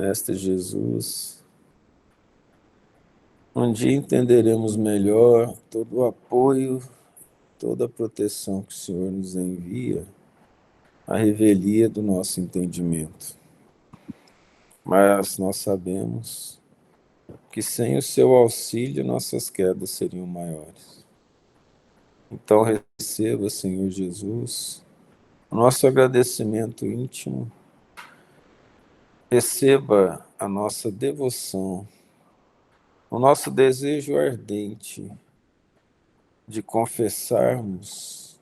Mestre Jesus, um dia entenderemos melhor todo o apoio, toda a proteção que o Senhor nos envia, à revelia do nosso entendimento. Mas nós sabemos que sem o seu auxílio nossas quedas seriam maiores. Então receba, Senhor Jesus, o nosso agradecimento íntimo, receba a nossa devoção, o nosso desejo ardente de confessarmos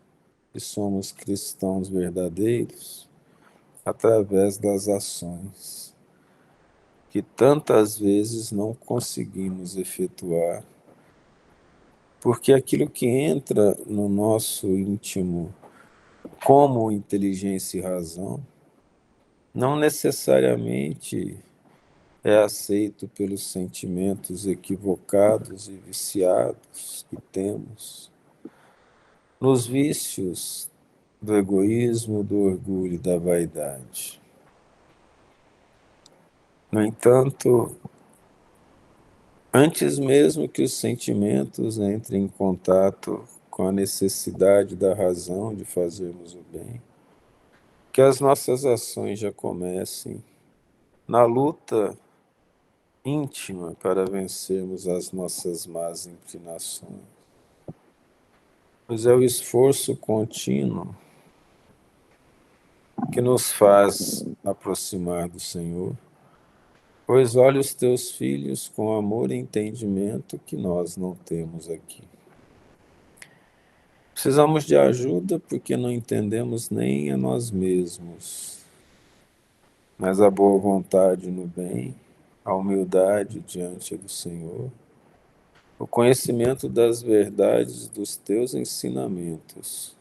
que somos cristãos verdadeiros através das ações que tantas vezes não conseguimos efetuar, porque aquilo que entra no nosso íntimo como inteligência e razão não necessariamente é aceito pelos sentimentos equivocados e viciados que temos nos vícios do egoísmo, do orgulho e da vaidade. No entanto, antes mesmo que os sentimentos entrem em contato com a necessidade da razão de fazermos o bem, que as nossas ações já comecem na luta íntima para vencermos as nossas más inclinações. Pois é o esforço contínuo que nos faz aproximar do Senhor. Pois olha os teus filhos com amor e entendimento que nós não temos aqui. Precisamos de ajuda porque não entendemos nem a nós mesmos. Mas a boa vontade no bem, a humildade diante do Senhor, o conhecimento das verdades dos teus ensinamentos,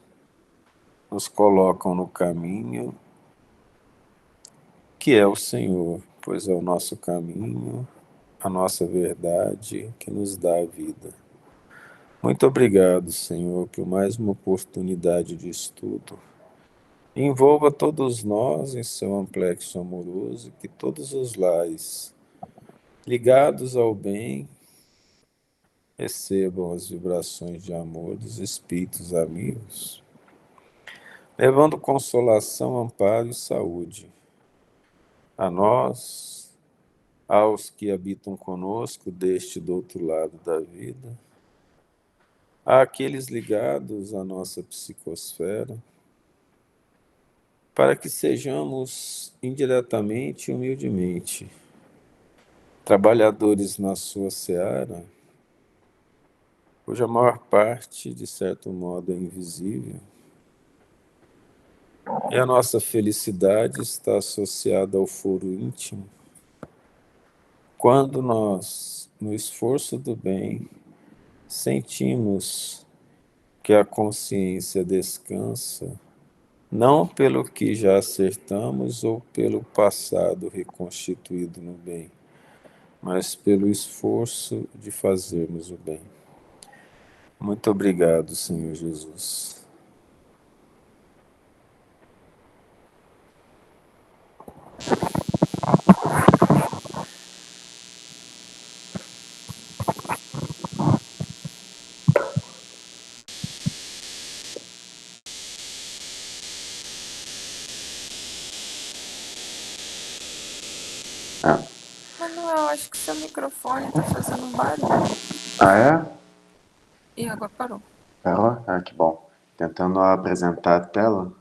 nos colocam no caminho que é o Senhor, pois é o nosso caminho, a nossa verdade que nos dá a vida. Muito obrigado, Senhor, por mais uma oportunidade de estudo. Envolva todos nós em seu amplexo amoroso, que todos os lares ligados ao bem recebam as vibrações de amor dos espíritos amigos, levando consolação, amparo e saúde a nós, aos que habitam conosco deste do outro lado da vida, àqueles ligados à nossa psicosfera, para que sejamos indiretamente e humildemente trabalhadores na sua seara, cuja maior parte, de certo modo, é invisível, e a nossa felicidade está associada ao foro íntimo, quando nós, no esforço do bem, sentimos que a consciência descansa, não pelo que já acertamos ou pelo passado reconstituído no bem, mas pelo esforço de fazermos o bem. Muito obrigado, Senhor Jesus. Manuel, acho que seu microfone tá fazendo um barulho. Ah, é? E agora parou. Parou? Ah, que bom. Tentando apresentar a tela.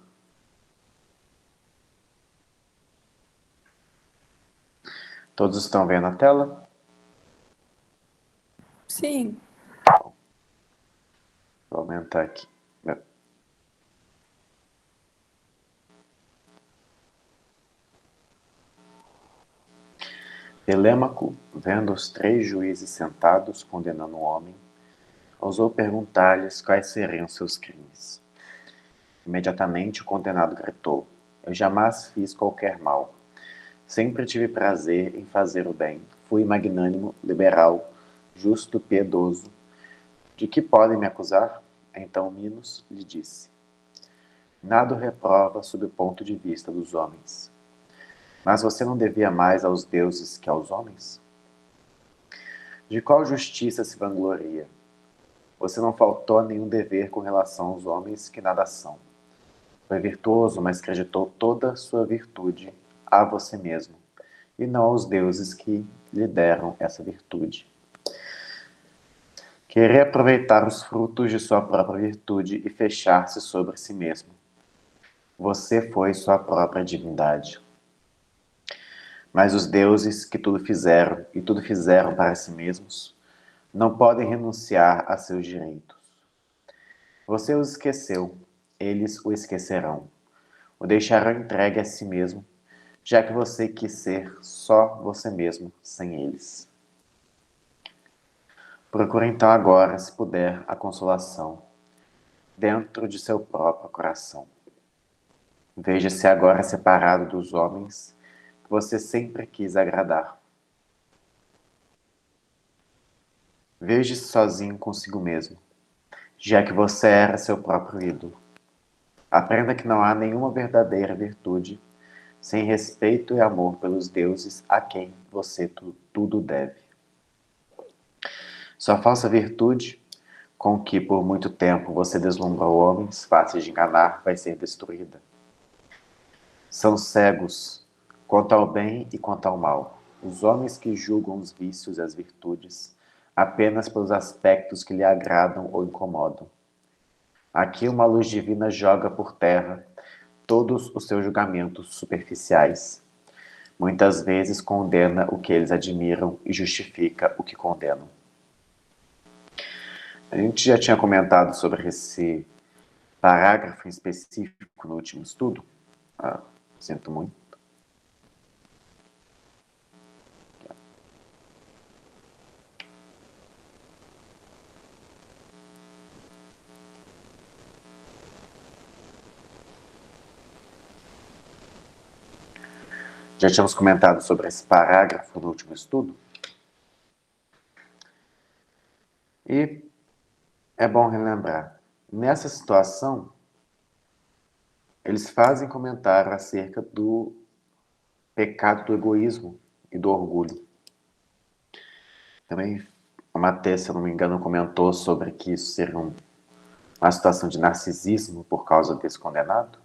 Todos estão vendo a tela? Sim. Vou aumentar aqui. Telêmaco, vendo os 3 juízes sentados condenando um homem, ousou perguntar-lhes quais seriam seus crimes. Imediatamente o condenado gritou: Eu jamais fiz qualquer mal. Sempre tive prazer em fazer o bem. Fui magnânimo, liberal, justo, piedoso. De que podem me acusar? Então Minos lhe disse: Nada o reprova sob o ponto de vista dos homens. Mas você não devia mais aos deuses que aos homens? De qual justiça se vangloria? Você não faltou a nenhum dever com relação aos homens que nada são. Foi virtuoso, mas acreditou toda sua virtude a você mesmo, e não aos deuses que lhe deram essa virtude. Querer aproveitar os frutos de sua própria virtude e fechar-se sobre si mesmo. Você foi sua própria divindade. Mas os deuses que tudo fizeram e tudo fizeram para si mesmos, não podem renunciar a seus direitos. Você os esqueceu, eles o esquecerão. O deixarão entregue a si mesmo, já que você quis ser só você mesmo, sem eles. Procure então agora, se puder, a consolação, dentro de seu próprio coração. Veja-se agora separado dos homens que você sempre quis agradar. Veja-se sozinho consigo mesmo, já que você era seu próprio ídolo. Aprenda que não há nenhuma verdadeira virtude sem respeito e amor pelos deuses a quem você tudo deve. Sua falsa virtude, com que por muito tempo você deslumbrou homens fáceis de enganar, vai ser destruída. São cegos quanto ao bem e quanto ao mal. Os homens que julgam os vícios e as virtudes apenas pelos aspectos que lhe agradam ou incomodam. Aqui uma luz divina joga por terra todos os seus julgamentos superficiais. Muitas vezes condena o que eles admiram e justifica o que condenam. A gente já tinha comentado sobre esse parágrafo em específico no último estudo. Sinto muito. Já tínhamos comentado sobre esse parágrafo no último estudo. E é bom relembrar. Nessa situação, eles fazem comentário acerca do pecado do egoísmo e do orgulho. Também a Matheus, se eu não me engano, comentou sobre que isso seria uma situação de narcisismo por causa desse condenado.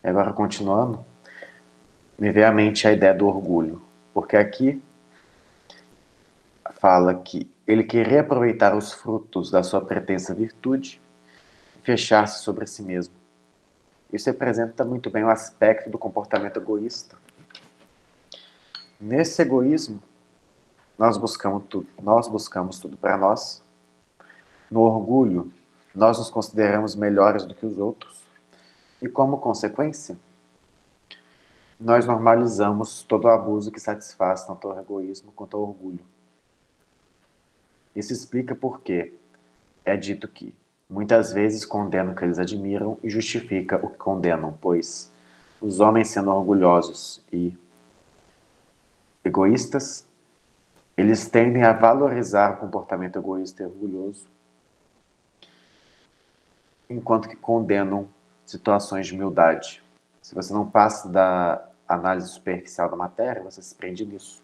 E agora, continuando, me veio à mente a ideia do orgulho, porque aqui fala que ele queria aproveitar os frutos da sua pretensa virtude e fechar-se sobre si mesmo. Isso representa muito bem o aspecto do comportamento egoísta. Nesse egoísmo, nós buscamos tudo para nós. No orgulho, nós nos consideramos melhores do que os outros. E como consequência, nós normalizamos todo o abuso que satisfaz tanto o egoísmo quanto o orgulho. Isso explica por que é dito que muitas vezes condenam o que eles admiram e justifica o que condenam, pois os homens, sendo orgulhosos e egoístas, eles tendem a valorizar o comportamento egoísta e orgulhoso, enquanto que condenam situações de humildade. Se você não passa da análise superficial da matéria, você se prende nisso.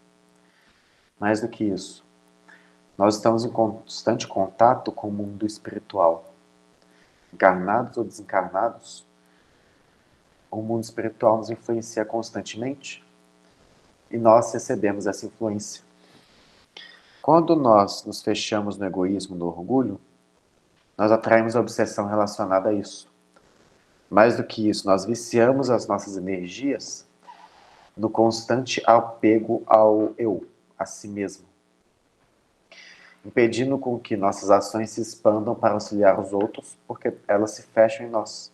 Mais do que isso, nós estamos em constante contato com o mundo espiritual. Encarnados ou desencarnados, o mundo espiritual nos influencia constantemente e nós recebemos essa influência. Quando nós nos fechamos no egoísmo, no orgulho, nós atraímos a obsessão relacionada a isso. Mais do que isso, nós viciamos as nossas energias no constante apego ao eu, a si mesmo, impedindo com que nossas ações se expandam para auxiliar os outros, porque elas se fecham em nós,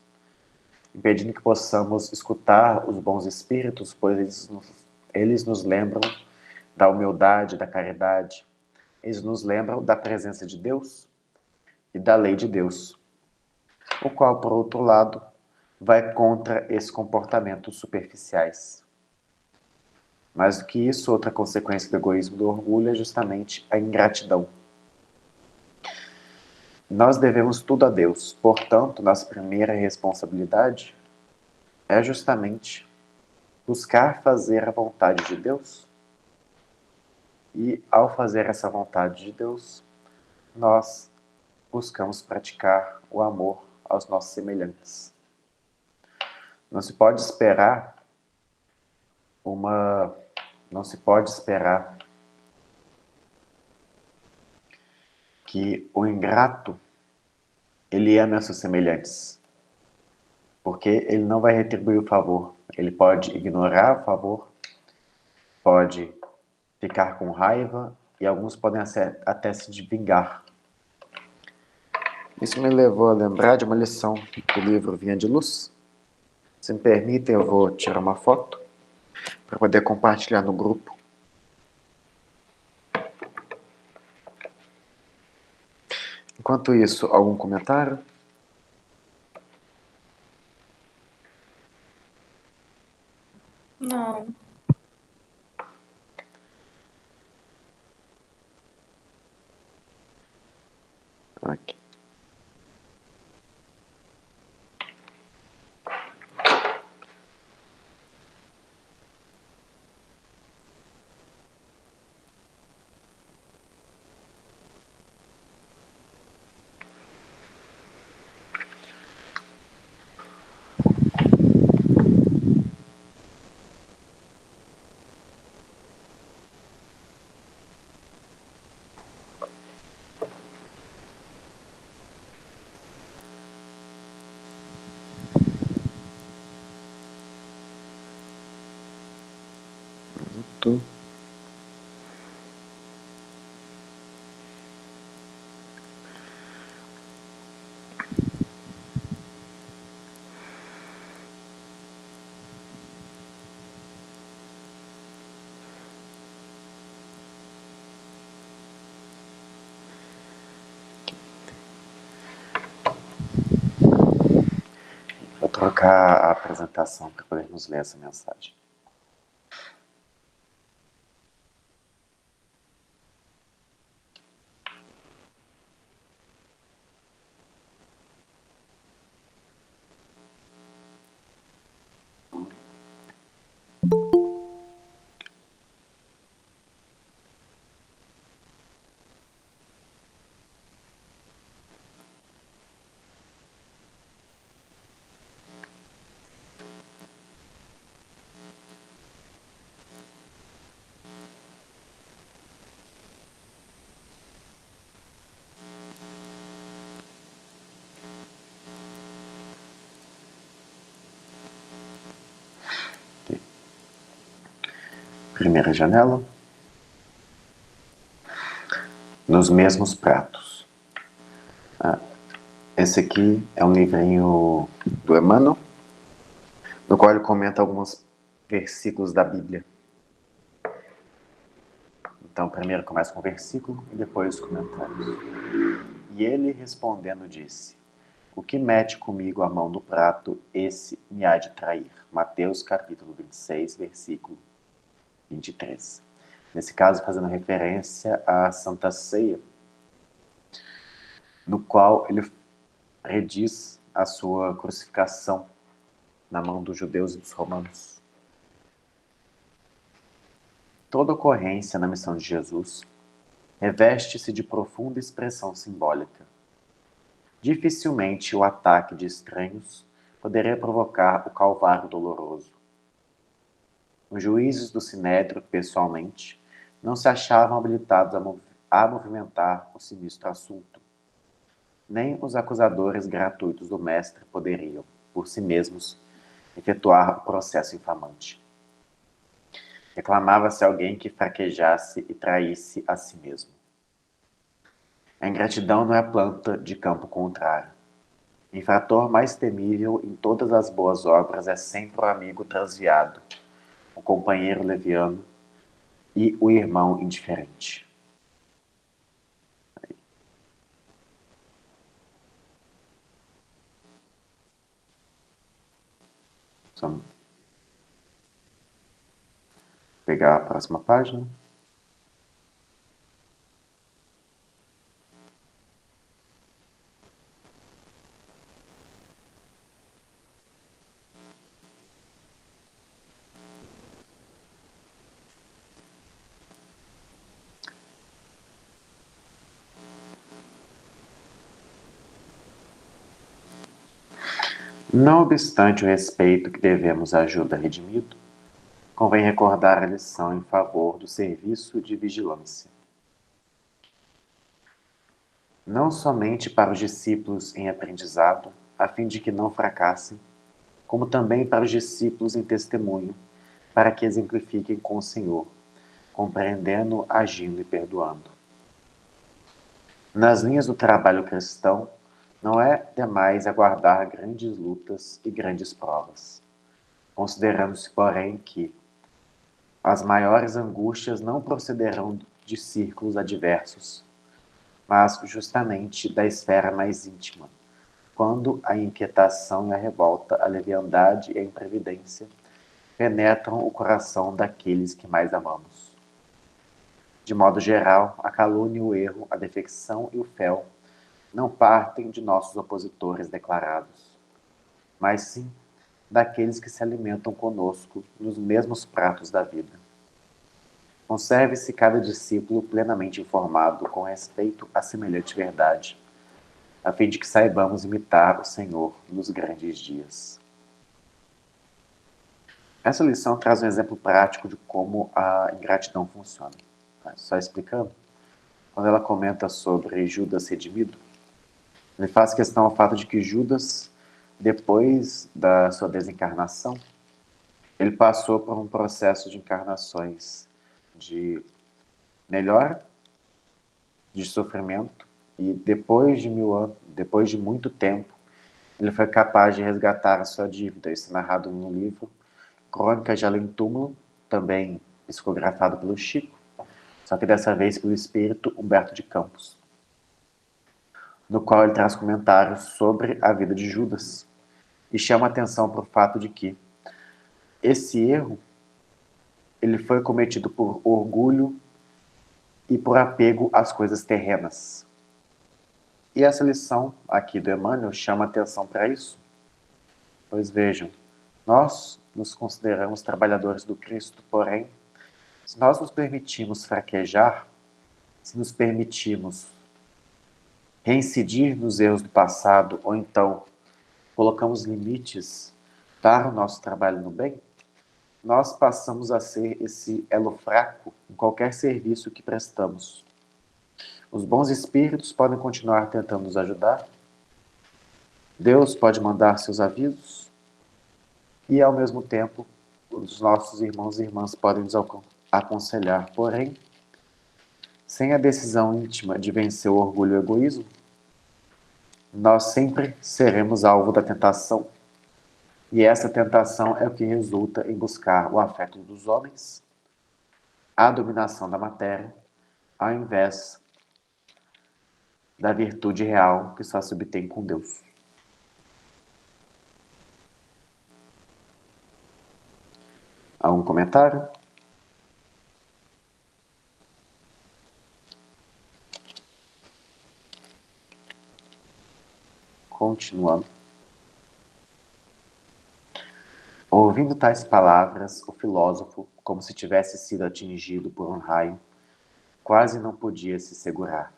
impedindo que possamos escutar os bons espíritos, pois eles nos lembram da humildade, da caridade, eles nos lembram da presença de Deus e da lei de Deus, o qual, por outro lado, vai contra esses comportamentos superficiais. Mais do que isso, outra consequência do egoísmo e do orgulho é justamente a ingratidão. Nós devemos tudo a Deus, portanto, nossa primeira responsabilidade é justamente buscar fazer a vontade de Deus. E ao fazer essa vontade de Deus, nós buscamos praticar o amor aos nossos semelhantes. Não se pode esperar que o ingrato ele ame os seus semelhantes, porque ele não vai retribuir o favor. Ele pode ignorar o favor, pode ficar com raiva e alguns podem até se vingar. Isso me levou a lembrar de uma lição do livro Vinha de Luz. Se me permitem, eu vou tirar uma foto para poder compartilhar no grupo. Enquanto isso, algum comentário? Não. Aqui. Pronto. Vou trocar a apresentação para podermos ler essa mensagem. Primeira janela. Nos mesmos pratos. Esse aqui é um livrinho do Emmanuel, no qual ele comenta alguns versículos da Bíblia. Então, primeiro começa com o versículo e depois os comentários. E ele respondendo disse: o que mete comigo a mão no prato, esse me há de trair. Mateus capítulo 26, versículo 23. Nesse caso, fazendo referência à Santa Ceia, no qual ele rediz a sua crucificação na mão dos judeus e dos romanos. Toda ocorrência na missão de Jesus reveste-se de profunda expressão simbólica. Dificilmente o ataque de estranhos poderia provocar o calvário doloroso. Os juízes do Sinédrio, pessoalmente, não se achavam habilitados a movimentar o sinistro assunto. Nem os acusadores gratuitos do mestre poderiam, por si mesmos, efetuar o processo infamante. Reclamava-se alguém que fraquejasse e traísse a si mesmo. A ingratidão não é planta de campo contrário. O infrator mais temível em todas as boas obras é sempre o amigo transviado, o companheiro leviano e o irmão indiferente. Vamos pegar a próxima página. Não obstante o respeito que devemos à ajuda redimido, convém recordar a lição em favor do serviço de vigilância. Não somente para os discípulos em aprendizado, a fim de que não fracassem, como também para os discípulos em testemunho, para que exemplifiquem com o Senhor, compreendendo, agindo e perdoando. Nas linhas do trabalho cristão, não é demais aguardar grandes lutas e grandes provas, considerando-se, porém, que as maiores angústias não procederão de círculos adversos, mas justamente da esfera mais íntima, quando a inquietação e a revolta, a leviandade e a imprevidência penetram o coração daqueles que mais amamos. De modo geral, a calúnia, o erro, a defecção e o fel não partem de nossos opositores declarados, mas sim daqueles que se alimentam conosco nos mesmos pratos da vida. Conserve-se cada discípulo plenamente informado com respeito à semelhante verdade, a fim de que saibamos imitar o Senhor nos grandes dias. Essa lição traz um exemplo prático de como a ingratidão funciona. Só explicando, quando ela comenta sobre Judas redimido, ele faz questão ao fato de que Judas, depois da sua desencarnação, ele passou por um processo de encarnações de melhora, de sofrimento, e depois de 1000 anos, depois de muito tempo, ele foi capaz de resgatar a sua dívida. Isso é narrado no livro Crônicas de Além Túmulo, também psicografado pelo Chico, só que dessa vez pelo espírito Humberto de Campos, no qual ele traz comentários sobre a vida de Judas e chama a atenção para o fato de que esse erro ele foi cometido por orgulho e por apego às coisas terrenas. E essa lição aqui do Emmanuel chama a atenção para isso. Pois vejam, nós nos consideramos trabalhadores do Cristo, porém, se nós nos permitimos fraquejar, se nos permitimos reincidir nos erros do passado, ou então colocamos limites para o nosso trabalho no bem, nós passamos a ser esse elo fraco em qualquer serviço que prestamos. Os bons espíritos podem continuar tentando nos ajudar, Deus pode mandar seus avisos, e ao mesmo tempo os nossos irmãos e irmãs podem nos aconselhar, porém, sem a decisão íntima de vencer o orgulho e o egoísmo, nós sempre seremos alvo da tentação, e essa tentação é o que resulta em buscar o afeto dos homens, a dominação da matéria, ao invés da virtude real que só se obtém com Deus. Algum comentário? Continuando. Ouvindo tais palavras, o filósofo, como se tivesse sido atingido por um raio, quase não podia se segurar.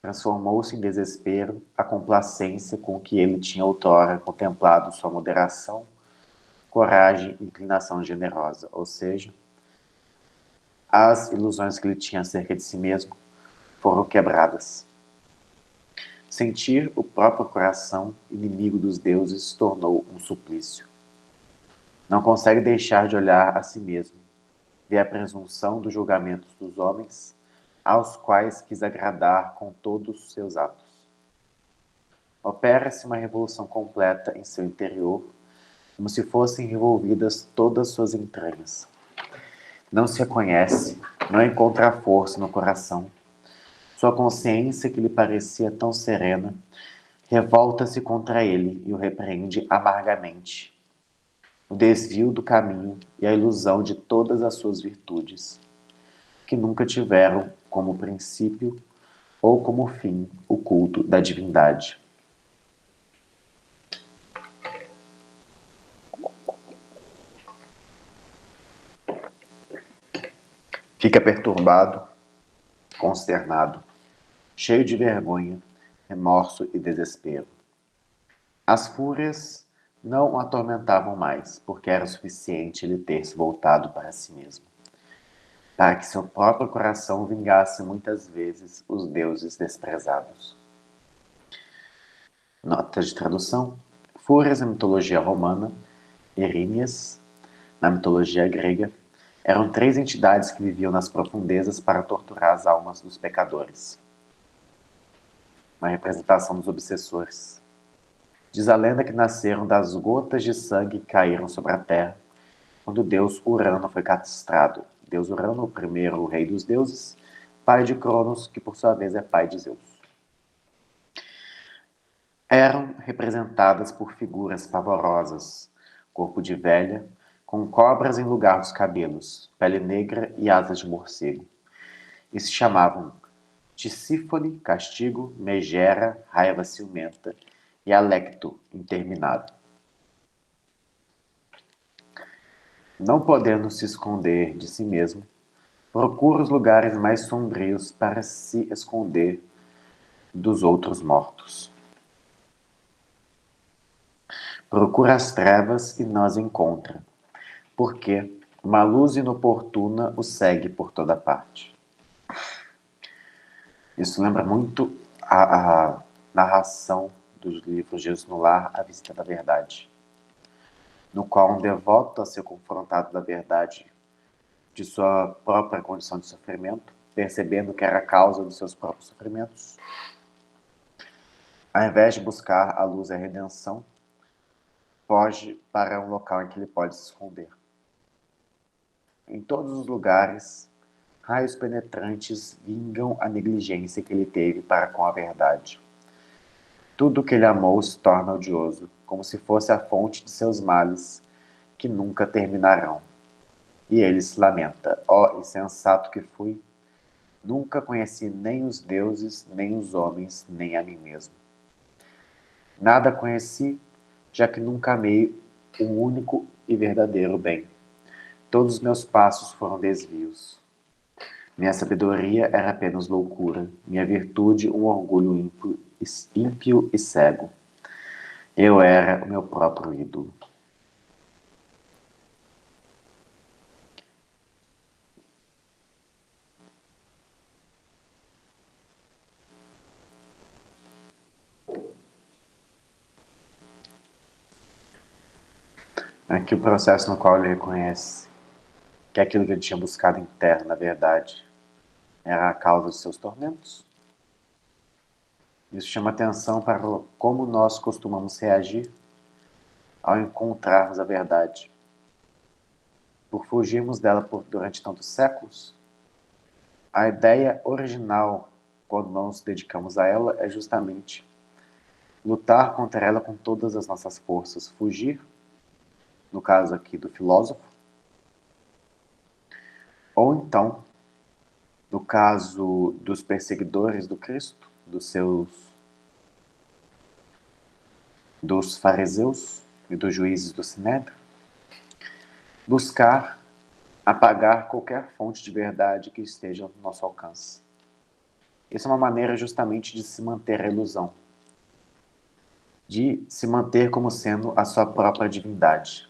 Transformou-se em desespero a complacência com que ele tinha outrora contemplado sua moderação, coragem e inclinação generosa, ou seja, as ilusões que ele tinha acerca de si mesmo foram quebradas. Sentir o próprio coração inimigo dos deuses se tornou um suplício. Não consegue deixar de olhar a si mesmo, vê a presunção dos julgamentos dos homens, aos quais quis agradar com todos os seus atos. Opera-se uma revolução completa em seu interior, como se fossem revolvidas todas suas entranhas. Não se reconhece, não encontra força no coração. Sua consciência, que lhe parecia tão serena, revolta-se contra ele e o repreende amargamente. O desvio do caminho e a ilusão de todas as suas virtudes, que nunca tiveram como princípio ou como fim o culto da divindade. Fica perturbado, consternado, cheio de vergonha, remorso e desespero. As fúrias não o atormentavam mais, porque era suficiente ele ter se voltado para si mesmo, para que seu próprio coração vingasse muitas vezes os deuses desprezados. Nota de tradução: Fúrias na mitologia romana, Eríneas na mitologia grega, eram 3 entidades que viviam nas profundezas para torturar as almas dos pecadores. Uma representação dos obsessores. Diz a lenda que nasceram das gotas de sangue que caíram sobre a terra quando Deus Urano foi castrado. Deus Urano, o primeiro rei dos deuses, pai de Cronos, que por sua vez é pai de Zeus. Eram representadas por figuras pavorosas, corpo de velha, com cobras em lugar dos cabelos, pele negra e asas de morcego. E se chamavam Tisífone, castigo, Megera, raiva ciumenta, e Alecto, interminado. Não podendo se esconder de si mesmo, procura os lugares mais sombrios para se esconder dos outros mortos. Procura as trevas e não as encontra, porque uma luz inoportuna o segue por toda parte. Isso lembra muito a narração dos livros Jesus no Lar, A Visita da Verdade, no qual um devoto, a ser confrontado da verdade de sua própria condição de sofrimento, percebendo que era a causa dos seus próprios sofrimentos, ao invés de buscar a luz e a redenção, foge para um local em que ele pode se esconder. Em todos os lugares, raios penetrantes vingam a negligência que ele teve para com a verdade. Tudo que ele amou se torna odioso, como se fosse a fonte de seus males, que nunca terminarão. E ele se lamenta: ó insensato que fui, nunca conheci nem os deuses, nem os homens, nem a mim mesmo. Nada conheci, já que nunca amei um único e verdadeiro bem. Todos os meus passos foram desvios. Minha sabedoria era apenas loucura, minha virtude um orgulho ímpio e cego. Eu era o meu próprio ídolo. Aqui o processo no qual ele reconhece que aquilo que ele tinha buscado interno, na verdade, era a causa dos seus tormentos. Isso chama atenção para como nós costumamos reagir ao encontrarmos a verdade. Por fugirmos dela durante tantos séculos, a ideia original, quando não nos dedicamos a ela, é justamente lutar contra ela com todas as nossas forças, fugir, no caso aqui do filósofo, ou então, no caso dos perseguidores do Cristo, dos fariseus e dos juízes do Sinédrio, buscar apagar qualquer fonte de verdade que esteja no nosso alcance. Isso é uma maneira justamente de se manter a ilusão, de se manter como sendo a sua própria divindade.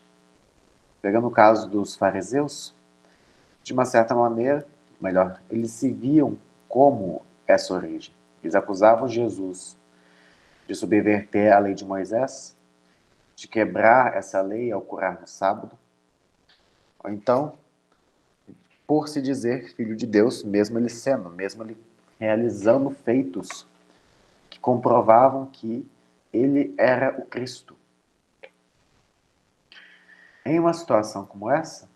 Pegando o caso dos fariseus, de uma certa maneira, melhor, eles se viam como essa origem. Eles acusavam Jesus de subverter a lei de Moisés, de quebrar essa lei ao curar no sábado, ou então, por se dizer filho de Deus, mesmo ele realizando feitos que comprovavam que ele era o Cristo. Em uma situação como essa,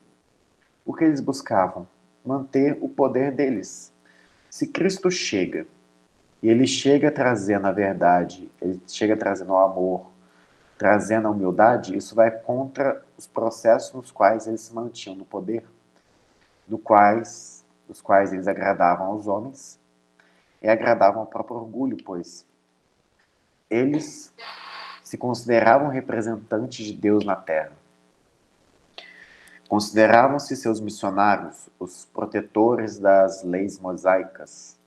o que eles buscavam? Manter o poder deles. Se Cristo chega, e ele chega trazendo a verdade, ele chega trazendo o amor, trazendo a humildade, isso vai contra os processos nos quais eles se mantinham no poder, dos quais eles agradavam aos homens e agradavam ao próprio orgulho, pois eles se consideravam representantes de Deus na Terra. Consideravam-se seus missionários, os protetores das leis mosaicas.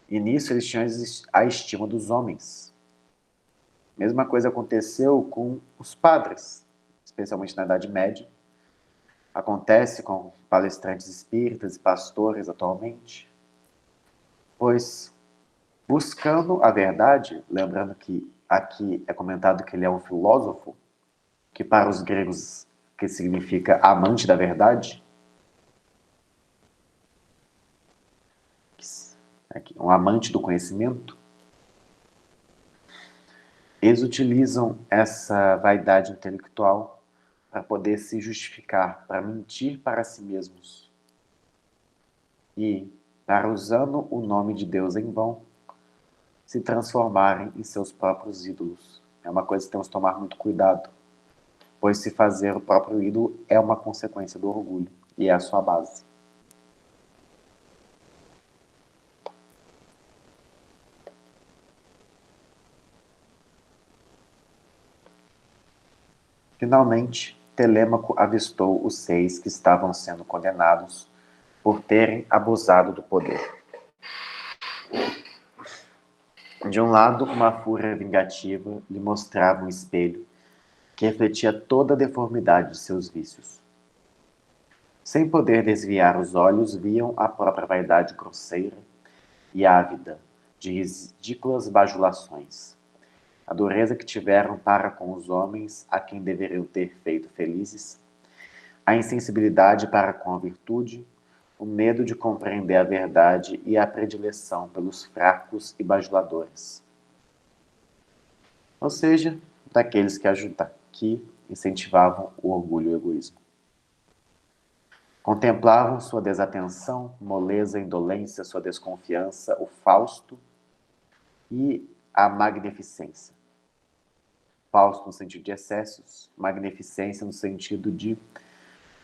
E nisso eles tinham a estima dos homens. Mesma coisa aconteceu com os padres, especialmente na Idade Média. Acontece com palestrantes espíritas e pastores atualmente. Pois, buscando a verdade, lembrando que aqui é comentado que ele é um filósofo, que para os gregos que significa amante da verdade, um amante do conhecimento, eles utilizam essa vaidade intelectual para poder se justificar, para mentir para si mesmos. E, para usando o nome de Deus em vão, se transformarem em seus próprios ídolos. É uma coisa que temos que tomar muito cuidado, pois se fazer o próprio ídolo é uma consequência do orgulho, e é a sua base. Finalmente, Telêmaco avistou os 6 que estavam sendo condenados por terem abusado do poder. De um lado, uma fúria vingativa lhe mostrava um espelho que refletia toda a deformidade de seus vícios. Sem poder desviar os olhos, viam a própria vaidade grosseira e ávida de ridículas bajulações. A dureza que tiveram para com os homens a quem deveriam ter feito felizes, a insensibilidade para com a virtude, o medo de compreender a verdade e a predileção pelos fracos e bajuladores. Ou seja, daqueles que incentivavam o orgulho e o egoísmo. Contemplavam sua desatenção, moleza, indolência, sua desconfiança, o fausto e a magnificência. Fausto no sentido de excessos, magnificência no sentido de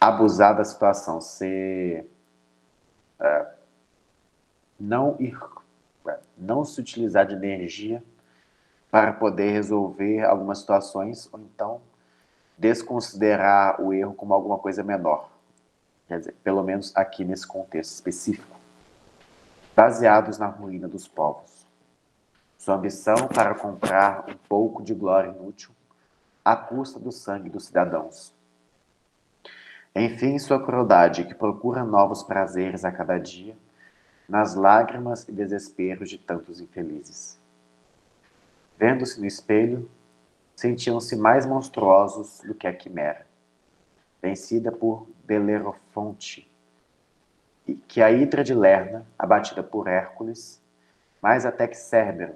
abusar da situação, não se utilizar de energia para poder resolver algumas situações, ou então desconsiderar o erro como alguma coisa menor. Quer dizer, pelo menos aqui nesse contexto específico. Baseados na ruína dos povos. Sua ambição para comprar um pouco de glória inútil à custa do sangue dos cidadãos. Enfim, sua crueldade, que procura novos prazeres a cada dia, nas lágrimas e desesperos de tantos infelizes. Vendo-se no espelho, sentiam-se mais monstruosos do que a quimera, vencida por Belerofonte, que a hidra de Lerna, abatida por Hércules, mais até que Cérbero,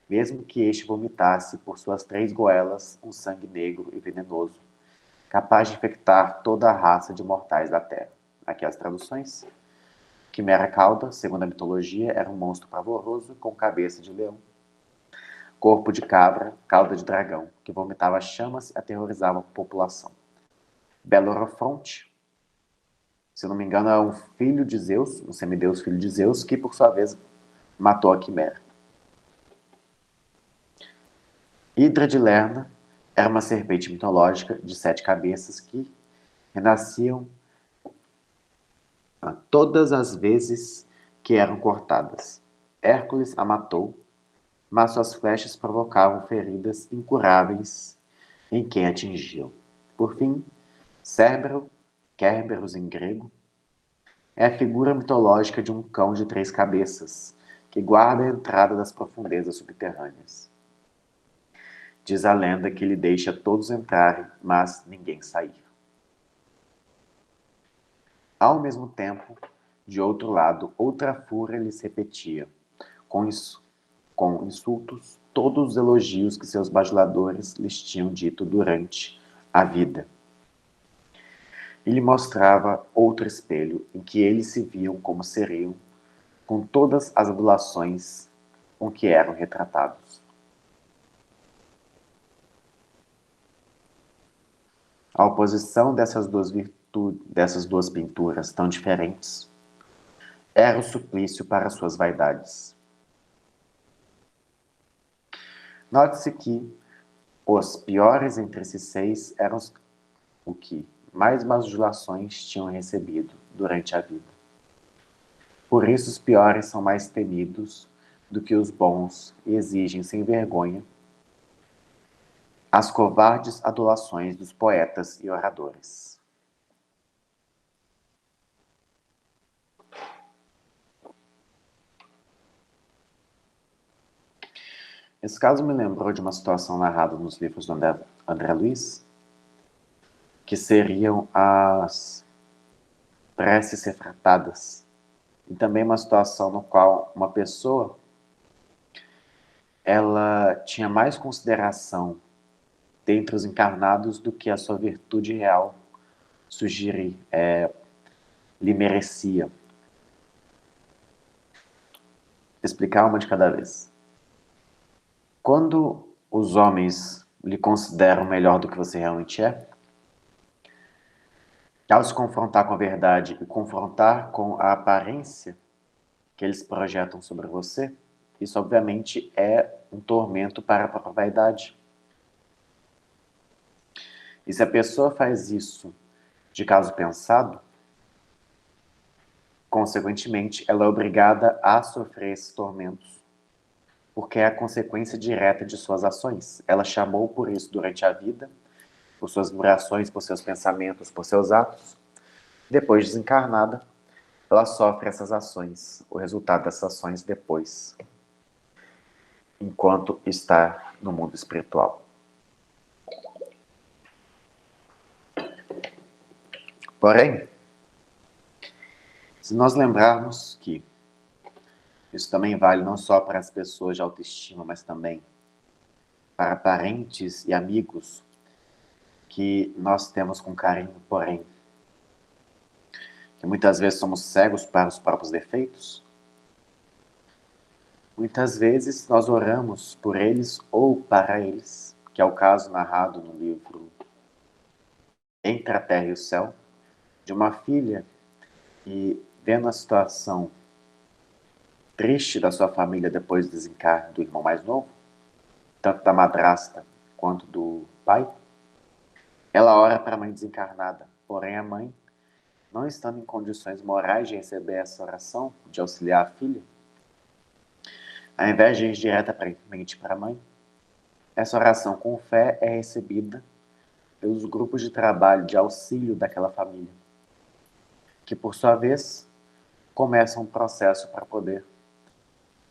mesmo que este vomitasse por suas 3 goelas um sangue negro e venenoso, capaz de infectar toda a raça de mortais da Terra. Aqui as traduções. Quimera cauda, segundo a mitologia, era um monstro pavoroso com cabeça de leão, corpo de cabra, cauda de dragão, que vomitava chamas e aterrorizava a população. Belorofonte, se não me engano, é um filho de Zeus, um semideus filho de Zeus, que por sua vez matou a quimera. Hidra de Lerna era uma serpente mitológica de 7 cabeças que renasciam todas as vezes que eram cortadas. Hércules a matou, mas suas flechas provocavam feridas incuráveis em quem atingiam. Por fim, Cérbero, Kerberos em grego, é a figura mitológica de um cão de 3 cabeças, que guarda a entrada das profundezas subterrâneas. Diz a lenda que ele deixa todos entrarem, mas ninguém sair. Ao mesmo tempo, de outro lado, outra fúria lhes repetia, com insultos, todos os elogios que seus bajuladores lhes tinham dito durante a vida. E lhe mostrava outro espelho, em que eles se viam como seriam, com todas as adulações com que eram retratados. A oposição dessas duas pinturas tão diferentes era o suplício para suas vaidades. Note-se que os piores entre esses 6 eram o que mais bajulações tinham recebido durante a vida. Por isso os piores são mais temidos do que os bons e exigem sem vergonha as covardes adulações dos poetas e oradores. Esse caso me lembrou de uma situação narrada nos livros do André Luiz, que seriam as preces refratadas, e também uma situação no qual uma pessoa ela tinha mais consideração dentre os encarnados do que a sua virtude real lhe merecia. Explicar uma de cada vez. Quando os homens lhe consideram melhor do que você realmente é, ao se confrontar com a verdade e confrontar com a aparência que eles projetam sobre você, isso obviamente é um tormento para a própria vaidade. E se a pessoa faz isso de caso pensado, consequentemente, ela é obrigada a sofrer esses tormentos, porque é a consequência direta de suas ações. Ela chamou por isso durante a vida, por suas vibrações, por seus pensamentos, por seus atos. Depois desencarnada, ela sofre essas ações, o resultado dessas ações depois, enquanto está no mundo espiritual. Porém, se nós lembrarmos que isso também vale não só para as pessoas de autoestima, mas também para parentes e amigos que nós temos com carinho, porém, que muitas vezes somos cegos para os próprios defeitos. Muitas vezes nós oramos por eles ou para eles, que é o caso narrado no livro Entre a Terra e o Céu, de uma filha que, vendo a situação triste da sua família depois do desencarne do irmão mais novo, tanto da madrasta quanto do pai, ela ora para a mãe desencarnada. Porém, a mãe, não estando em condições morais de receber essa oração, de auxiliar a filha, ao invés de ir diretamente para a mãe, essa oração com fé é recebida pelos grupos de trabalho de auxílio daquela família, que, por sua vez, começam um processo para poder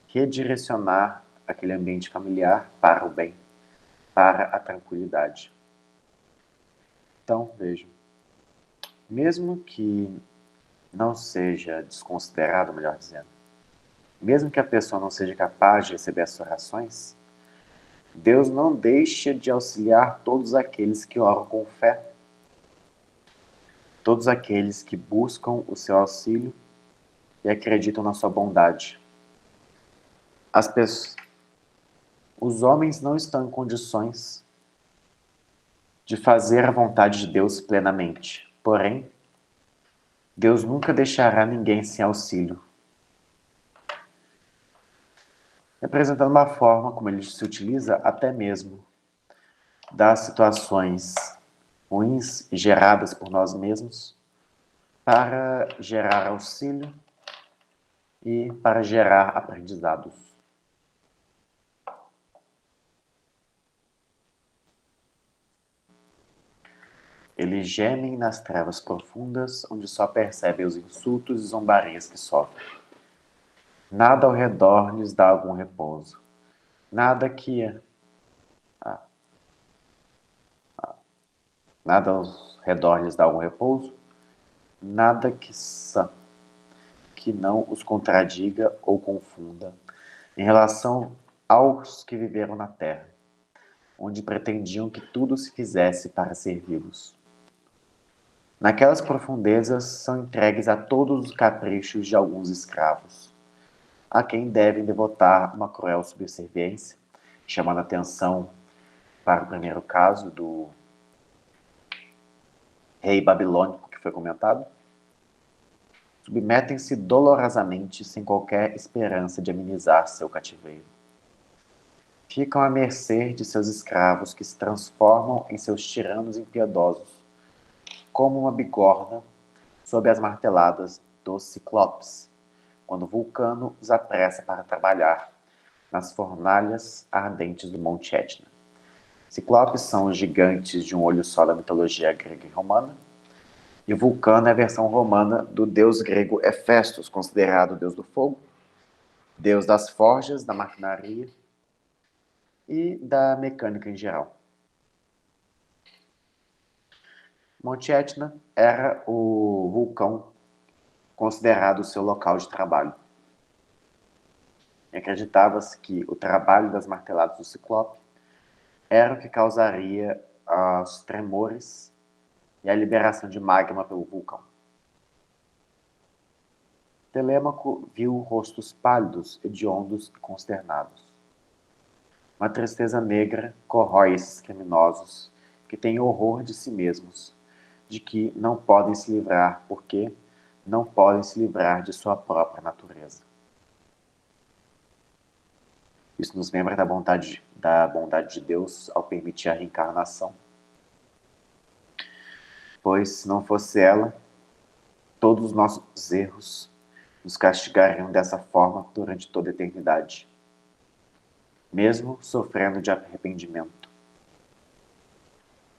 redirecionar aquele ambiente familiar para o bem, para a tranquilidade. Então, vejam, mesmo que não seja desconsiderado, melhor dizendo, mesmo que a pessoa não seja capaz de receber essas orações, Deus não deixa de auxiliar todos aqueles que oram com fé, todos aqueles que buscam o seu auxílio e acreditam na sua bondade. Os homens não estão em condições de fazer a vontade de Deus plenamente. Porém, Deus nunca deixará ninguém sem auxílio, representando uma forma como ele se utiliza até mesmo das situações ruins geradas por nós mesmos para gerar auxílio e para gerar aprendizados. Eles gemem nas trevas profundas, onde só percebem os insultos e zombarias que sofrem. Nada ao redor lhes dá algum repouso. Nada ao redor lhes dá algum repouso. Nada que não os contradiga ou confunda em relação aos que viveram na terra, onde pretendiam que tudo se fizesse para servi-los. Naquelas profundezas são entregues a todos os caprichos de alguns escravos, a quem devem devotar uma cruel subserviência, chamando a atenção para o primeiro caso do rei babilônico que foi comentado. Submetem-se dolorosamente, sem qualquer esperança de amenizar seu cativeiro. Ficam à mercê de seus escravos, que se transformam em seus tiranos impiedosos, como uma bigorna sob as marteladas dos ciclopes, quando Vulcano os apressa para trabalhar nas fornalhas ardentes do Monte Etna. Ciclopes são os gigantes de um olho só da mitologia grega e romana. E Vulcano é a versão romana do deus grego Hefestos, considerado deus do fogo, deus das forjas, da maquinaria e da mecânica em geral. Monte Etna era o vulcão considerado o seu local de trabalho. E acreditava-se que o trabalho das marteladas do Ciclope era o que causaria os tremores e a liberação de magma pelo vulcão. Telêmaco viu rostos pálidos, hediondos e consternados. Uma tristeza negra corrói esses criminosos que têm horror de si mesmos, de que não podem se livrar porque não podem se livrar de sua própria natureza. Isso nos lembra da bondade de Deus ao permitir a reencarnação. Pois, se não fosse ela, todos os nossos erros nos castigariam dessa forma durante toda a eternidade, mesmo sofrendo de arrependimento.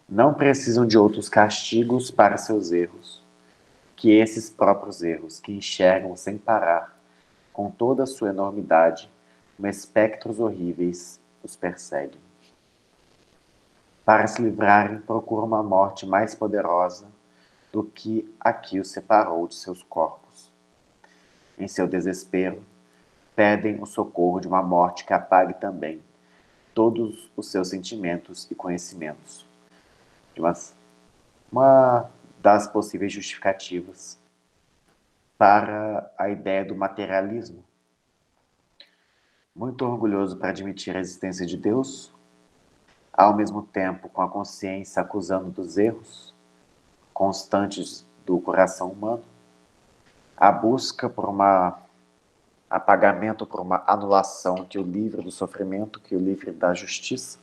Não precisam de outros castigos para seus erros, que esses próprios erros que enxergam sem parar, com toda a sua enormidade, como espectros horríveis os perseguem. Para se livrarem, procuram uma morte mais poderosa do que a que os separou de seus corpos. Em seu desespero, pedem o socorro de uma morte que apague também todos os seus sentimentos e conhecimentos. Uma das possíveis justificativas para a ideia do materialismo. Muito orgulhoso para admitir a existência de Deus, ao mesmo tempo com a consciência acusando dos erros constantes do coração humano, a busca por apagamento, por uma anulação que o livre do sofrimento, que o livre da justiça,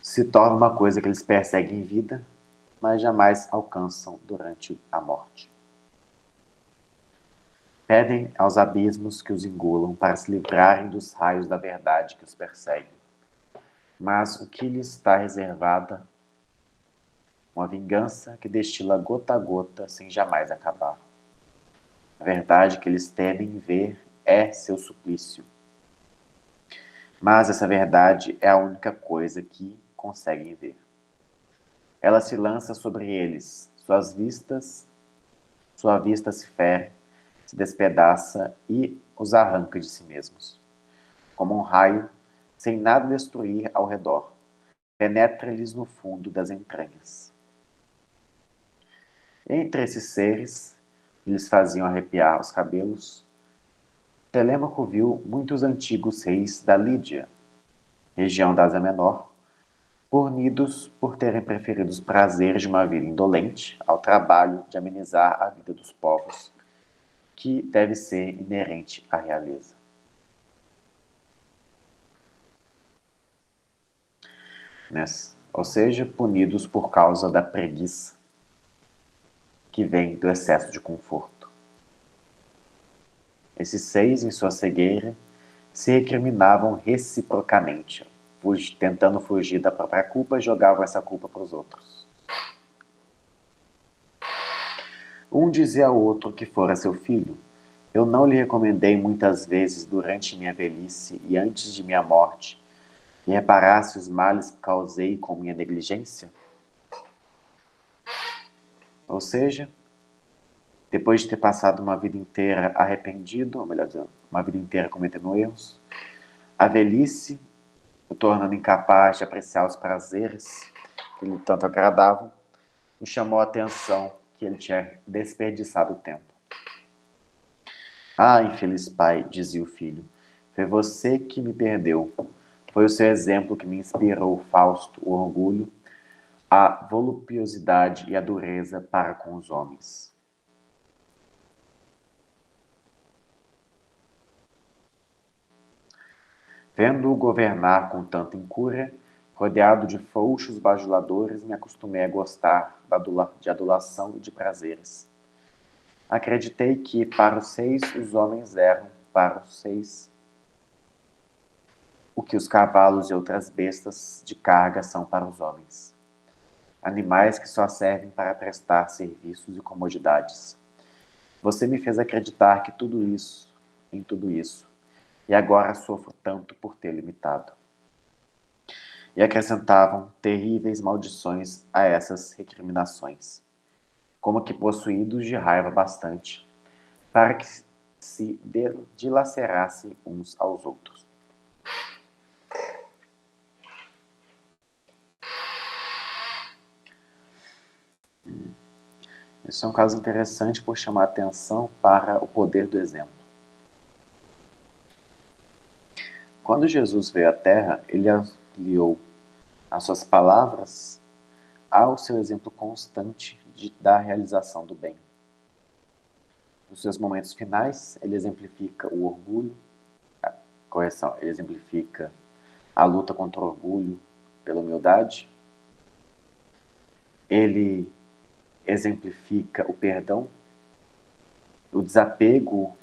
se torna uma coisa que eles perseguem em vida, mas jamais alcançam durante a morte. Pedem aos abismos que os engulam para se livrarem dos raios da verdade que os perseguem. Mas o que lhes está reservada? Uma vingança que destila gota a gota sem jamais acabar. A verdade que eles temem ver é seu suplício. Mas essa verdade é a única coisa que conseguem ver. Ela se lança sobre eles, sua vista se fere, se despedaça e os arranca de si mesmos. Como um raio, sem nada destruir ao redor, penetra-lhes no fundo das entranhas. Entre esses seres, que lhes faziam arrepiar os cabelos, Telêmaco viu muitos antigos reis da Lídia, região da Ásia Menor, punidos por terem preferido os prazeres de uma vida indolente ao trabalho de amenizar a vida dos povos, que deve ser inerente à realeza. Ou seja, punidos por causa da preguiça que vem do excesso de conforto. Esses seis, em sua cegueira, se recriminavam reciprocamente, tentando fugir da própria culpa, jogavam essa culpa para os outros. Um dizia ao outro que fora seu filho: eu não lhe recomendei muitas vezes durante minha velhice e antes de minha morte que reparasse os males que causei com minha negligência? Ou seja, depois de ter passado uma vida inteira arrependido, ou melhor dizendo, uma vida inteira cometendo erros, a velhice, o tornando incapaz de apreciar os prazeres que lhe tanto agradavam, me chamou a atenção que ele tinha desperdiçado o tempo. Ah, infeliz pai, dizia o filho, foi você que me perdeu. Foi o seu exemplo que me inspirou o Fausto, o orgulho, a voluptuosidade e a dureza para com os homens. Vendo-o governar com tanta incúria, rodeado de frouxos bajuladores, me acostumei a gostar de adulação e de prazeres. Acreditei que, para os seis, os homens eram, para os seis, o que os cavalos e outras bestas de carga são para os homens. Animais que só servem para prestar serviços e comodidades. Você me fez acreditar que em tudo isso, e agora sofro tanto por ter limitado. E acrescentavam terríveis maldições a essas recriminações, como que possuídos de raiva bastante, para que se dilacerassem uns aos outros. Esse é um caso interessante por chamar atenção para o poder do exemplo. Quando Jesus veio à Terra, ele aliou as suas palavras ao seu exemplo constante da realização do bem. Nos seus momentos finais, ele exemplifica o orgulho, ele exemplifica a luta contra o orgulho pela humildade, ele exemplifica o perdão, o desapego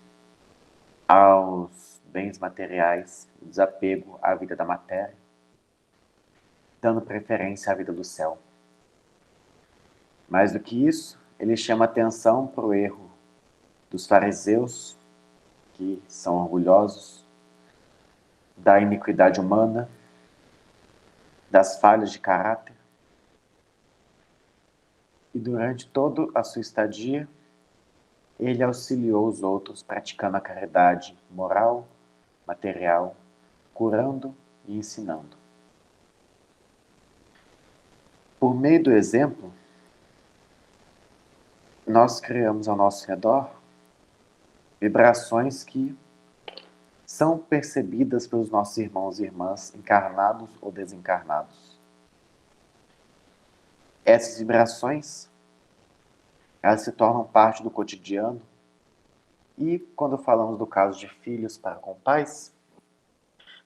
aos bens materiais, o desapego à vida da matéria, dando preferência à vida do céu. Mais do que isso, ele chama atenção para o erro dos fariseus, que são orgulhosos, da iniquidade humana, das falhas de caráter. E durante toda a sua estadia, ele auxiliou os outros praticando a caridade moral, material, curando e ensinando. Por meio do exemplo, nós criamos ao nosso redor vibrações que são percebidas pelos nossos irmãos e irmãs, encarnados ou desencarnados. Essas vibrações, elas se tornam parte do cotidiano, e quando falamos do caso de filhos para com pais,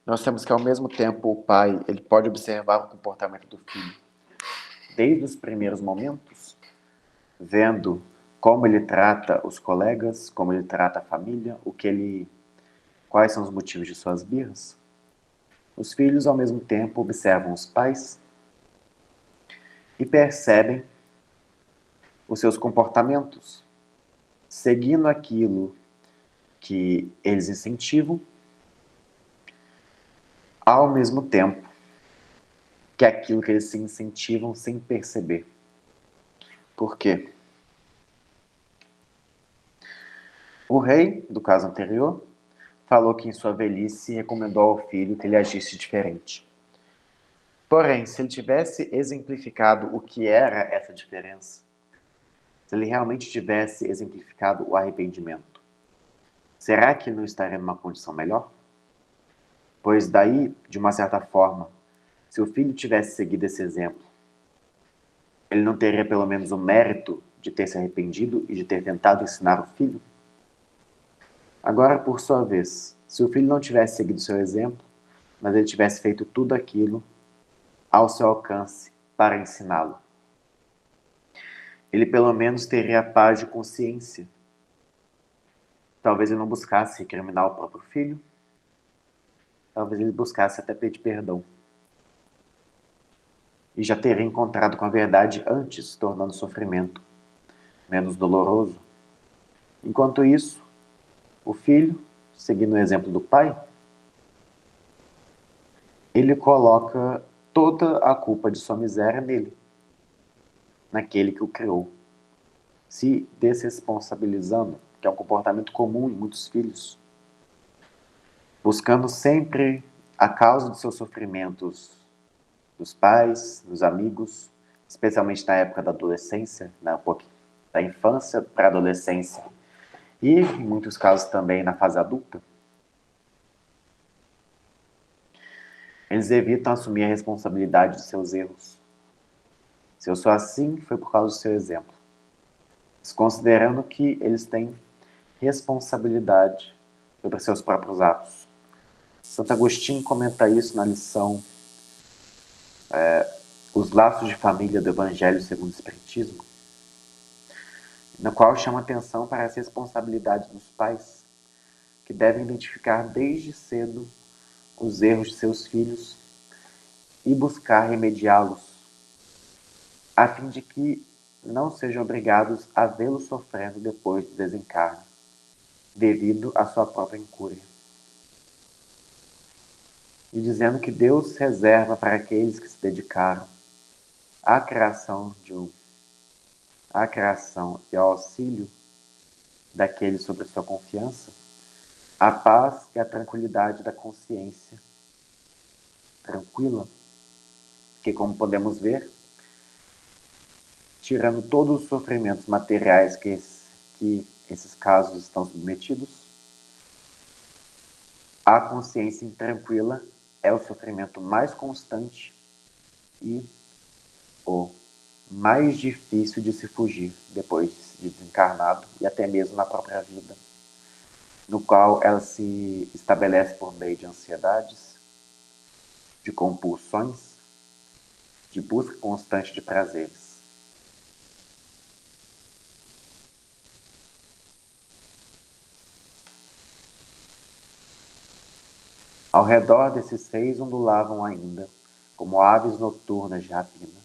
nós temos que ao mesmo tempo o pai ele pode observar o comportamento do filho desde os primeiros momentos, vendo como ele trata os colegas, como ele trata a família, quais são os motivos de suas birras. Os filhos, ao mesmo tempo, observam os pais e percebem os seus comportamentos, seguindo aquilo que eles incentivam, ao mesmo tempo que aquilo que eles se incentivam sem perceber. Por quê? O rei, do caso anterior, falou que em sua velhice recomendou ao filho que ele agisse diferente. Porém, se ele tivesse exemplificado o que era essa diferença, se ele realmente tivesse exemplificado o arrependimento, será que ele não estaria numa condição melhor? Pois daí, de uma certa forma, se o filho tivesse seguido esse exemplo, ele não teria pelo menos o mérito de ter se arrependido e de ter tentado ensinar o filho? Agora, por sua vez, se o filho não tivesse seguido seu exemplo, mas ele tivesse feito tudo aquilo ao seu alcance para ensiná-lo, ele pelo menos teria a paz de consciência. Talvez ele não buscasse recriminar o próprio filho, talvez ele buscasse até pedir perdão. E já teria encontrado com a verdade antes, tornando o sofrimento menos doloroso. Enquanto isso, o filho, seguindo o exemplo do pai, ele coloca toda a culpa de sua miséria nele, naquele que o criou, se desresponsabilizando, que é um comportamento comum em muitos filhos, buscando sempre a causa dos seus sofrimentos dos pais, dos amigos, especialmente na época da adolescência, da infância para a adolescência, e em muitos casos também na fase adulta. Eles evitam assumir a responsabilidade de seus erros. Se eu sou assim, foi por causa do seu exemplo. Desconsiderando que eles têm responsabilidade sobre seus próprios atos. Santo Agostinho comenta isso na lição Os Laços de Família do Evangelho segundo o Espiritismo, na qual chama atenção para essa responsabilidade dos pais, que devem identificar desde cedo os erros de seus filhos e buscar remediá-los, a fim de que não sejam obrigados a vê-los sofrendo depois do desencarne, devido à sua própria incúria. E dizendo que Deus reserva para aqueles que se dedicaram à criação e ao auxílio daqueles sob sua confiança, a paz e a tranquilidade da consciência tranquila, que, como podemos ver, tirando todos os sofrimentos materiais que esses casos estão submetidos, a consciência intranquila é o sofrimento mais constante e o mais difícil de se fugir depois de desencarnado e até mesmo na própria vida, no qual ela se estabelece por meio de ansiedades, de compulsões, de busca constante de prazeres. Ao redor desses seis ondulavam ainda, como aves noturnas de rapina,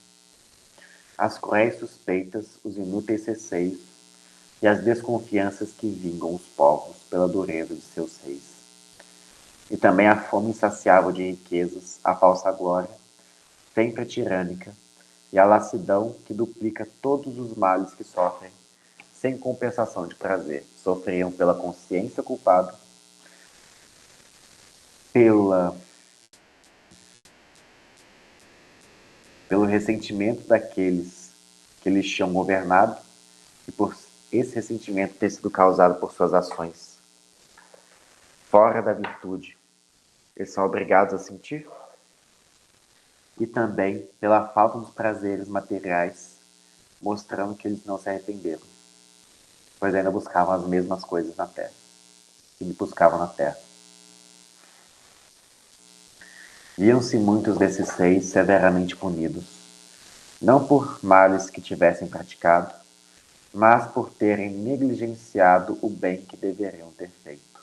as cruéis suspeitas, os inúteis receios e as desconfianças que vingam os povos pela dureza de seus reis. E também a fome insaciável de riquezas, a falsa glória, sempre tirânica, e a lassidão que duplica todos os males que sofrem, sem compensação de prazer, sofriam pela consciência culpada, pelo ressentimento daqueles que lhes tinham governado e por esse ressentimento ter sido causado por suas ações fora da virtude, eles são obrigados a sentir, e também pela falta dos prazeres materiais, mostrando que eles não se arrependeram, pois ainda buscavam as mesmas coisas na terra, que buscavam na terra. Viam-se muitos desses seis severamente punidos, não por males que tivessem praticado, mas por terem negligenciado o bem que deveriam ter feito.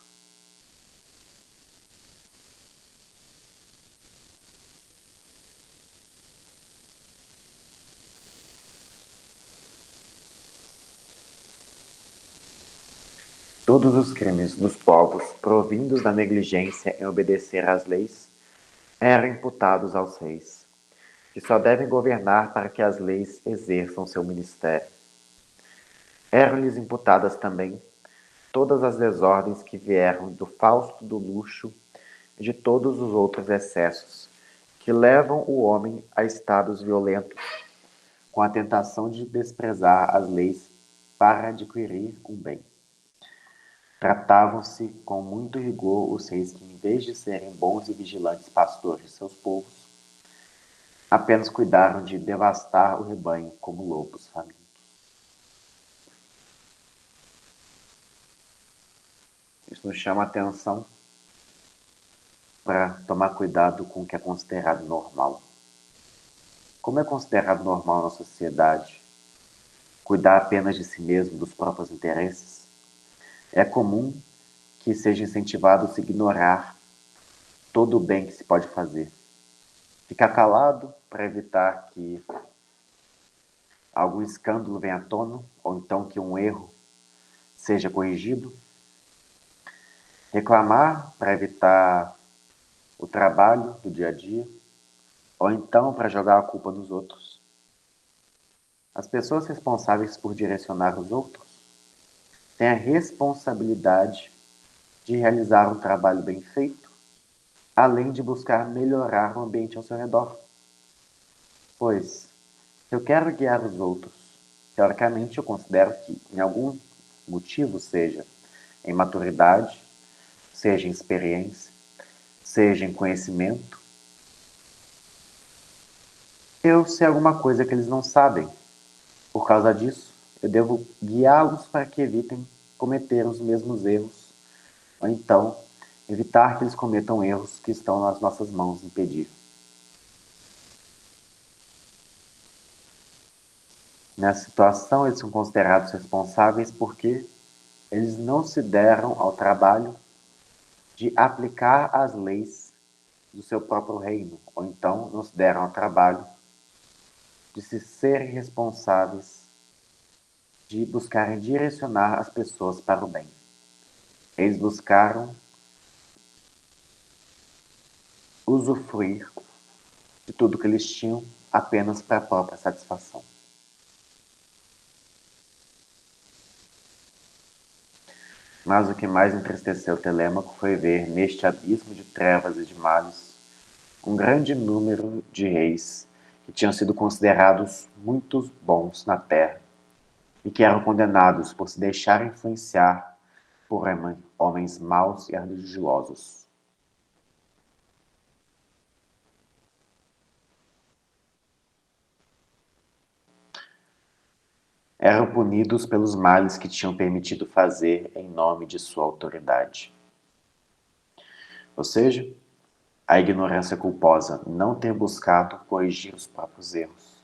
Todos os crimes dos povos, provindos da negligência em obedecer às leis, eram imputados aos reis, que só devem governar para que as leis exerçam seu ministério. Eram-lhes imputadas também todas as desordens que vieram do fausto do luxo e de todos os outros excessos que levam o homem a estados violentos, com a tentação de desprezar as leis para adquirir um bem. Tratavam-se com muito rigor os reis que, em vez de serem bons e vigilantes pastores de seus povos, apenas cuidaram de devastar o rebanho como lobos famintos. Isso nos chama a atenção para tomar cuidado com o que é considerado normal. Como é considerado normal na sociedade cuidar apenas de si mesmo, dos próprios interesses, é comum que seja incentivado a se ignorar todo o bem que se pode fazer. Ficar calado para evitar que algum escândalo venha à tona, ou então que um erro seja corrigido. Reclamar para evitar o trabalho do dia a dia, ou então para jogar a culpa nos outros. As pessoas responsáveis por direcionar os outros têm a responsabilidade de realizar um trabalho bem feito, além de buscar melhorar o ambiente ao seu redor. Pois, se eu quero guiar os outros, teoricamente eu considero que, em algum motivo, seja em maturidade, seja em experiência, seja em conhecimento, eu sei alguma coisa que eles não sabem. Por causa disso, eu devo guiá-los para que evitem cometer os mesmos erros, ou então evitar que eles cometam erros que estão nas nossas mãos impedir. Nessa situação, eles são considerados responsáveis porque eles não se deram ao trabalho de aplicar as leis do seu próprio reino, ou então não se deram ao trabalho de se serem responsáveis de buscarem direcionar as pessoas para o bem. Eles buscaram usufruir de tudo que eles tinham apenas para a própria satisfação. Mas o que mais entristeceu Telêmaco foi ver, neste abismo de trevas e de males, um grande número de reis que tinham sido considerados muito bons na terra e que eram condenados por se deixar influenciar por homens maus e religiosos. Eram punidos pelos males que tinham permitido fazer em nome de sua autoridade. Ou seja, a ignorância culposa não ter buscado corrigir os próprios erros,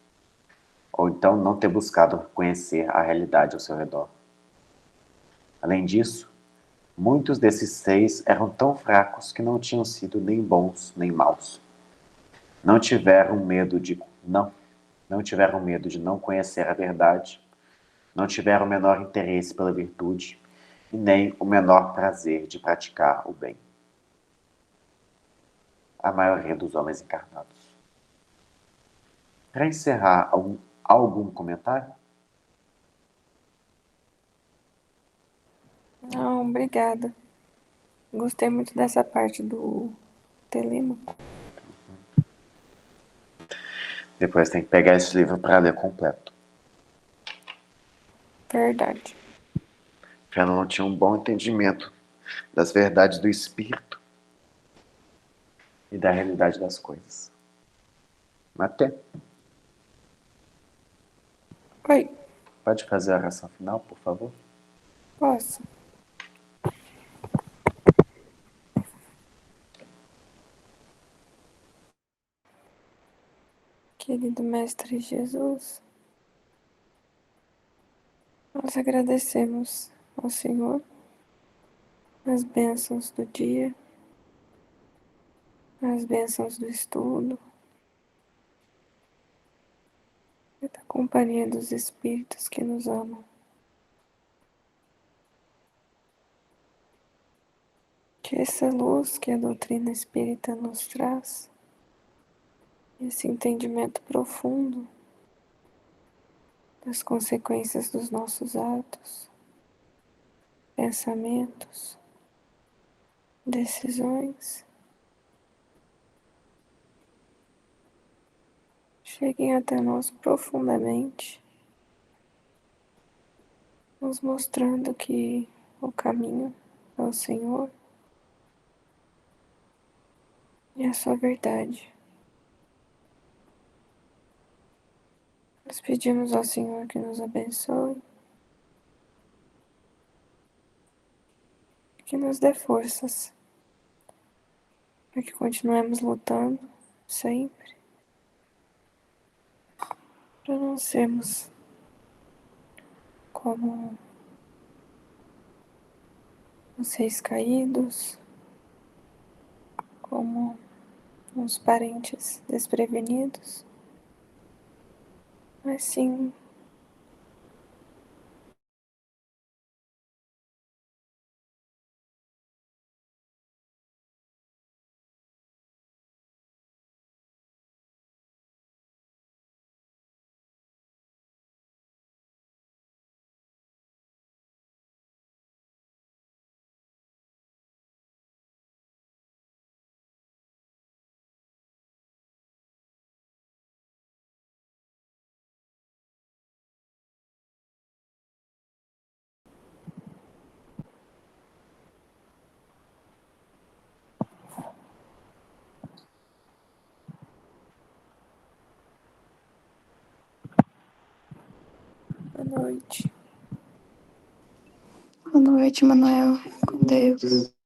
ou então não ter buscado conhecer a realidade ao seu redor. Além disso, muitos desses seis eram tão fracos que não tinham sido nem bons nem maus. Não tiveram medo de não conhecer a verdade, não tiveram o menor interesse pela virtude e nem o menor prazer de praticar o bem. A maioria dos homens encarnados. Para encerrar, algum comentário? Não, obrigada. Gostei muito dessa parte do Telêmaco. Depois tem que pegar esse livro para ler completo. Verdade. Fernando não tinha um bom entendimento das verdades do espírito e da realidade das coisas. Até. Oi, Pode fazer a oração final, por favor? posso? Querido Mestre Jesus, nós agradecemos ao Senhor as bênçãos do dia, as bênçãos do estudo, e da companhia dos Espíritos que nos amam. Que essa luz que a doutrina espírita nos traz, esse entendimento profundo das consequências dos nossos atos, pensamentos, decisões, cheguem até nós profundamente, nos mostrando que o caminho é o Senhor e a sua verdade. Nós pedimos ao Senhor que nos abençoe, que nos dê forças para que continuemos lutando sempre, para não sermos como os reis caídos, como uns parentes desprevenidos, mas sim boa noite. Boa noite, Manuel. Com Deus.